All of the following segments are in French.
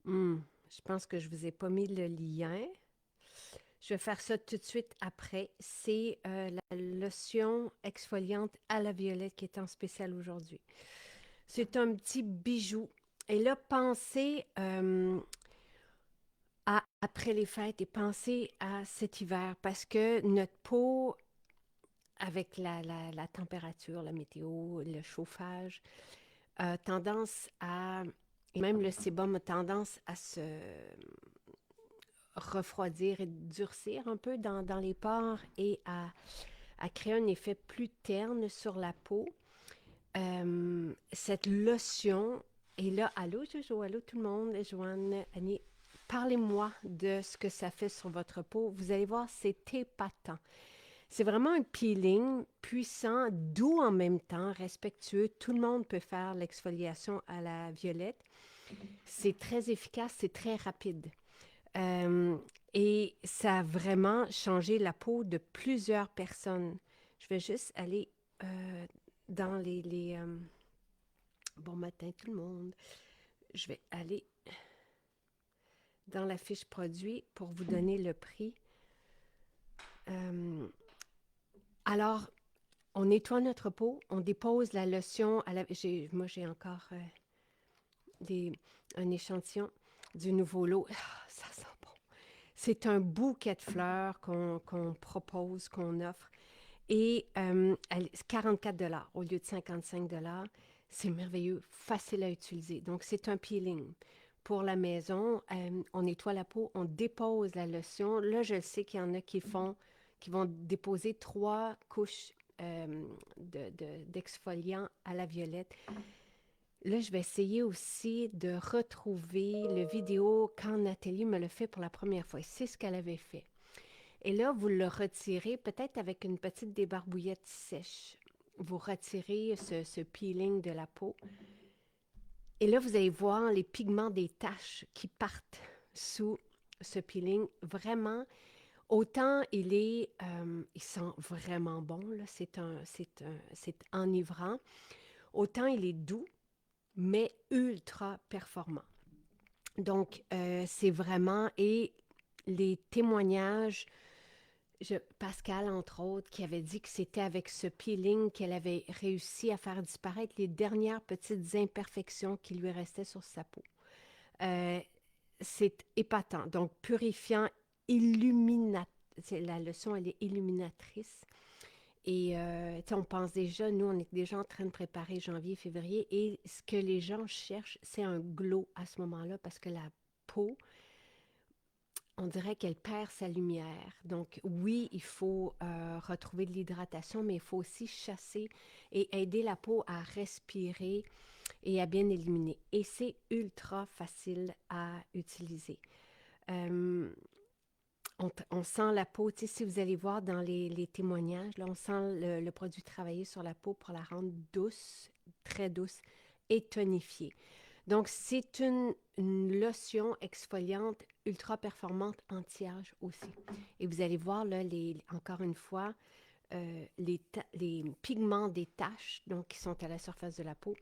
Hmm, je pense que je vous ai pas mis le lien. Je vais faire ça tout de suite après. C'est la lotion exfoliante à la violette qui est en spécial aujourd'hui. C'est un petit bijou. Et là, pensez à après les fêtes et pensez à cet hiver parce que notre peau, avec la température, la météo, le chauffage, a tendance à, et même le sébum a tendance à se refroidir et durcir un peu dans les pores et à créer un effet plus terne sur la peau. Cette lotion, et là, allô Jojo, allô tout le monde, Joanne, Annie, parlez-moi de ce que ça fait sur votre peau. Vous allez voir, c'est épatant. C'est vraiment un peeling puissant, doux en même temps, respectueux. Tout le monde peut faire l'exfoliation à la violette. C'est très efficace, c'est très rapide. Euh, et ça a vraiment changé la peau de plusieurs personnes. Je vais juste aller dans bon matin tout le monde. Je vais aller dans la fiche produit pour vous donner le prix. Euh, alors, on nettoie notre peau, on dépose la lotion à la... Moi, j'ai encore des, un échantillon du nouveau lot. Ah, ça sent bon. C'est un bouquet de fleurs qu'on propose, qu'on offre. Et 44 au lieu de 55 $. C'est merveilleux, facile à utiliser. Donc, c'est un peeling. Pour la maison, on nettoie la peau, on dépose la lotion. Là, je sais qu'il y en a qui vont déposer 3 couches d'exfoliant à la violette. Là, je vais essayer aussi de retrouver le vidéo quand Nathalie me le fait pour la première fois. C'est ce qu'elle avait fait. Et là, vous le retirez peut-être avec une petite débarbouillette sèche. Vous retirez ce peeling de la peau. Et là, vous allez voir les pigments des taches qui partent sous ce peeling. Vraiment, autant il sent vraiment bon, là, c'est enivrant. Autant il est doux, mais ultra performant. Donc, c'est vraiment, et les témoignages Pascal, entre autres, qui avait dit que c'était avec ce peeling qu'elle avait réussi à faire disparaître les dernières petites imperfections qui lui restaient sur sa peau. Euh, c'est épatant. Donc, purifiant, illuminateur. La leçon, elle est illuminatrice. Et on pense déjà, nous, on est déjà en train de préparer janvier, février. Et ce que les gens cherchent, c'est un glow à ce moment-là parce que la peau, on dirait qu'elle perd sa lumière. Donc oui, il faut retrouver de l'hydratation, mais il faut aussi chasser et aider la peau à respirer et à bien éliminer. Et c'est ultra facile à utiliser. Euh, on sent la peau, tu sais, si vous allez voir dans les témoignages, là, on sent le produit travailler sur la peau pour la rendre douce, très douce et tonifiée. Donc, c'est une lotion exfoliante ultra performante anti-âge aussi. Et vous allez voir, là, encore une fois, les pigments des taches, donc qui sont à la surface de la peau,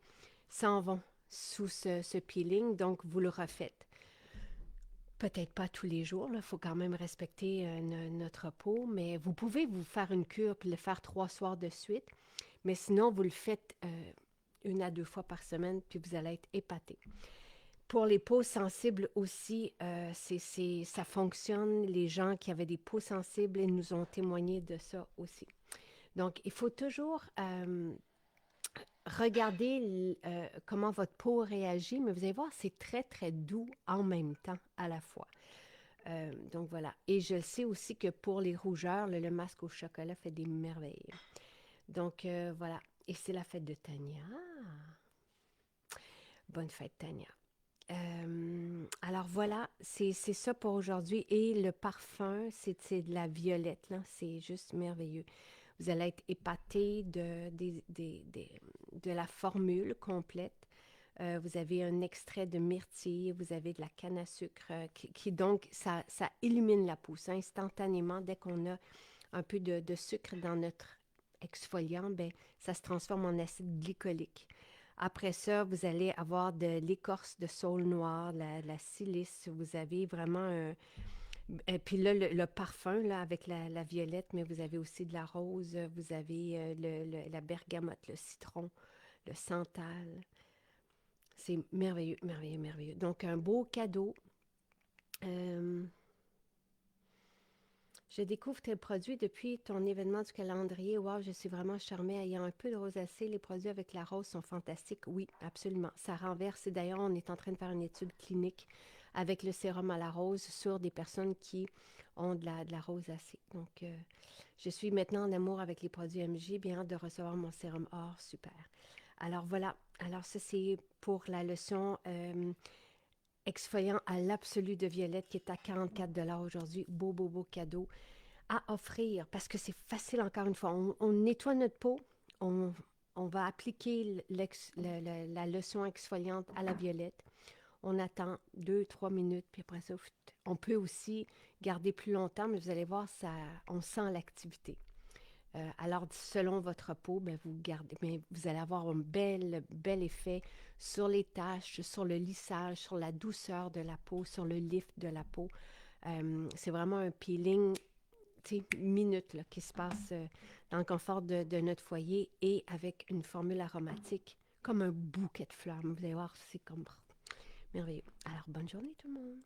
s'en vont sous ce peeling. Donc, vous le refaites. Peut-être pas tous les jours, il faut quand même respecter notre peau, mais vous pouvez vous faire une cure puis le faire 3 soirs de suite. Mais sinon, vous le faites 1 à 2 fois par semaine, puis vous allez être épaté. Pour les peaux sensibles aussi, ça fonctionne. Les gens qui avaient des peaux sensibles, ils nous ont témoigné de ça aussi. Donc, il faut toujours regarder comment votre peau réagit, mais vous allez voir, c'est très, très doux en même temps à la fois. Donc, voilà. Et je sais aussi que pour les rougeurs, le masque au chocolat fait des merveilles. Donc, voilà. Et c'est la fête de Tania. Bonne fête, Tania. Alors voilà, c'est ça pour aujourd'hui. Et le parfum, c'est de la violette, là. C'est juste merveilleux. Vous allez être épaté de la formule complète. Vous avez un extrait de myrtille, vous avez de la canne à sucre qui donc, ça illumine la peau. Ça, instantanément, dès qu'on a un peu de sucre dans notre exfoliant, ben, ça se transforme en acide glycolique. Après ça, vous allez avoir de l'écorce de saule noire, la silice. Vous avez vraiment un... Et puis là, le parfum là, avec la violette, mais vous avez aussi de la rose, vous avez la bergamote, le citron, le santal. C'est merveilleux, merveilleux, merveilleux. Donc, un beau cadeau. Euh, Je découvre tes produits depuis ton événement du calendrier. Wow, je suis vraiment charmée. Ayant un peu de rosacée, les produits avec la rose sont fantastiques. Oui, absolument. Ça renverse. Et d'ailleurs, on est en train de faire une étude clinique avec le sérum à la rose sur des personnes qui ont de la rosacée. Donc, je suis maintenant en amour avec les produits MJ. Bien hâte de recevoir mon sérum or. Super. Alors voilà. Alors ça, c'est pour la leçon exfoliant à l'absolu de Violette qui est à 44 $ aujourd'hui. Beau, beau, beau cadeau à offrir parce que c'est facile encore une fois. On nettoie notre peau, on, on va appliquer la lotion exfoliante à la violette. On attend 2, 3 minutes, puis après ça, on peut aussi garder plus longtemps, mais vous allez voir, ça, on sent l'activité. Alors, selon votre peau, ben, vous gardez, mais vous allez avoir un bel effet sur les taches, sur le lissage, sur la douceur de la peau, sur le lift de la peau. C'est vraiment un peeling minutes là, qui se passe dans le confort de notre foyer et avec une formule aromatique comme un bouquet de fleurs. Vous allez voir, c'est comme merveilleux. Alors, bonne journée tout le monde.